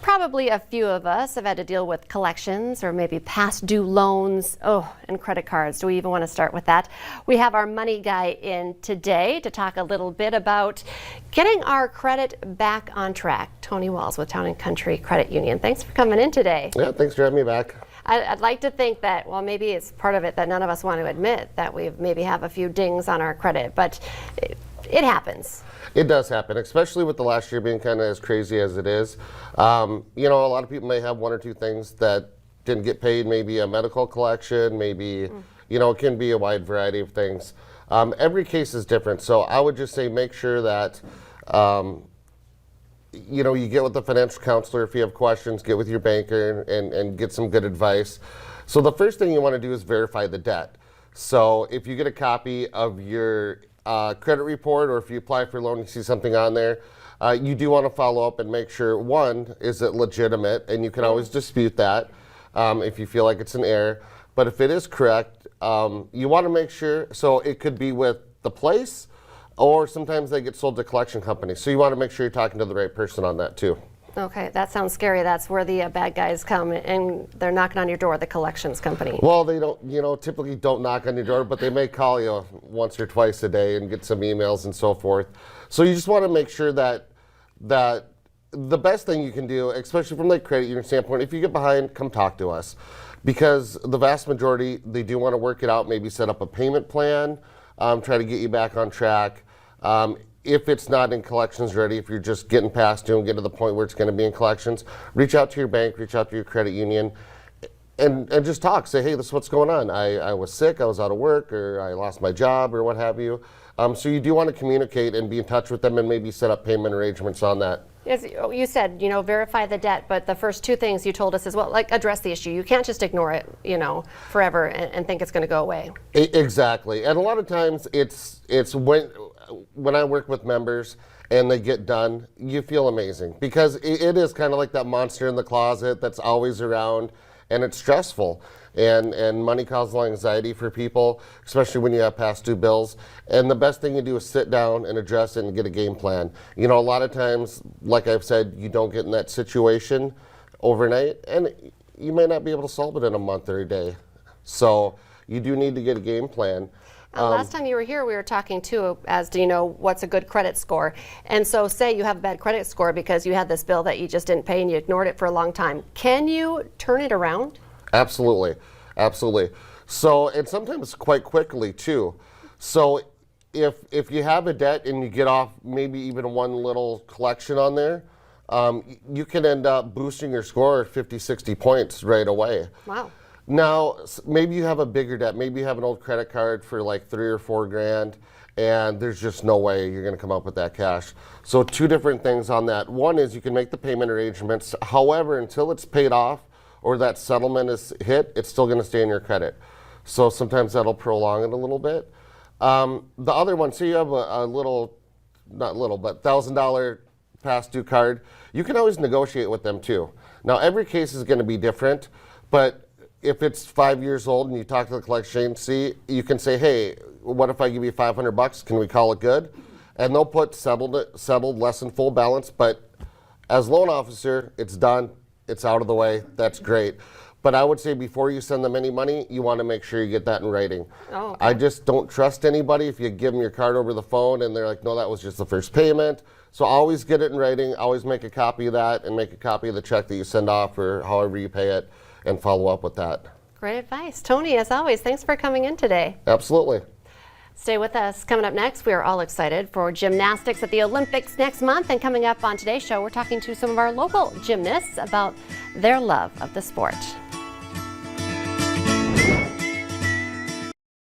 Probably a few of us have had to deal with collections or maybe past due loans, and credit cards. Do we even want to start with that? We have our money guy in today to talk a little bit about getting our credit back on track. Tony Walls with Town & Country Credit Union. Thanks for coming in today. Yeah, thanks for having me back. I'd like to think that, well, maybe it's part of it that none of us want to admit that we maybe have a few dings on our credit, but it happens. It does happen, especially with the last year being kind of as crazy as it is. A lot of people may have one or two things that didn't get paid, maybe a medical collection, maybe, it can be a wide variety of things. Every case is different, so I would just say make sure that, you get with the financial counselor if you have questions, get with your banker and get some good advice. So the first thing you want to do is verify the debt. So if you get a copy of your credit report, or if you apply for a loan, you see something on there, you do want to follow up and make sure, one, is it legitimate? And you can always dispute that if you feel like it's an error. But if it is correct, you want to make sure, so it could be with the place, or sometimes they get sold to collection companies. So you want to make sure you're talking to the right person on that too. Okay, that sounds scary. That's where the bad guys come and they're knocking on your door, the collections company. Well, they don't, typically don't knock on your door, but they may call you once or twice a day and get some emails and so forth. So you just want to make sure that the best thing you can do, especially from the credit union standpoint, if you get behind, come talk to us. Because the vast majority, they do want to work it out, maybe set up a payment plan, try to get you back on track. If it's not in collections ready, if you're just getting past due and get to the point where it's going to be in collections, reach out to your bank, reach out to your credit union, and just talk. Say, hey, this is what's going on. I was sick, I was out of work, or I lost my job, or what have you. So you do want to communicate and be in touch with them and maybe set up payment arrangements on that. Yes, you said, verify the debt, but the first two things you told us is, well, like address the issue. You can't just ignore it, forever and think it's going to go away. Exactly. And a lot of times it's when I work with members and they get done, you feel amazing, because it is kind of like that monster in the closet that's always around, and it's stressful. And money causes anxiety for people, especially when you have past due bills. And the best thing you do is sit down and address it and get a game plan. A lot of times, like I've said, you don't get in that situation overnight, and you may not be able to solve it in a month or a day. So you do need to get a game plan. Last time you were here, we were talking too as to, what's a good credit score. And so say you have a bad credit score because you had this bill that you just didn't pay and you ignored it for a long time. Can you turn it around? Absolutely. Absolutely. So, and sometimes quite quickly too. So if you have a debt and you get off maybe even one little collection on there, you can end up boosting your score 50, 60 points right away. Wow. Now, maybe you have a bigger debt. Maybe you have an old credit card for like $3 or $4 grand, and there's just no way you're going to come up with that cash. So two different things on that. One is you can make the payment arrangements. However, until it's paid off or that settlement is hit, it's still going to stay in your credit. So sometimes that'll prolong it a little bit. The other one, so you have a little, not little, but $1,000 past due card, you can always negotiate with them too. Now, every case is going to be different, but if it's 5 years old and you talk to the collection agency, you can say, hey, what if I give you $500? Can we call it good? And they'll put settled less than full balance, but as loan officer, it's done. It's out of the way. That's great. But I would say before you send them any money, you want to make sure you get that in writing. Oh, okay. I just don't trust anybody if you give them your card over the phone and they're like, no, that was just the first payment. So always get it in writing. Always make a copy of that and make a copy of the check that you send off or however you pay it, and follow up with that. Great advice. Tony, as always, thanks for coming in today. Absolutely. Stay with us. Coming up next, we are all excited for gymnastics at the Olympics next month. And coming up on today's show, we're talking to some of our local gymnasts about their love of the sport.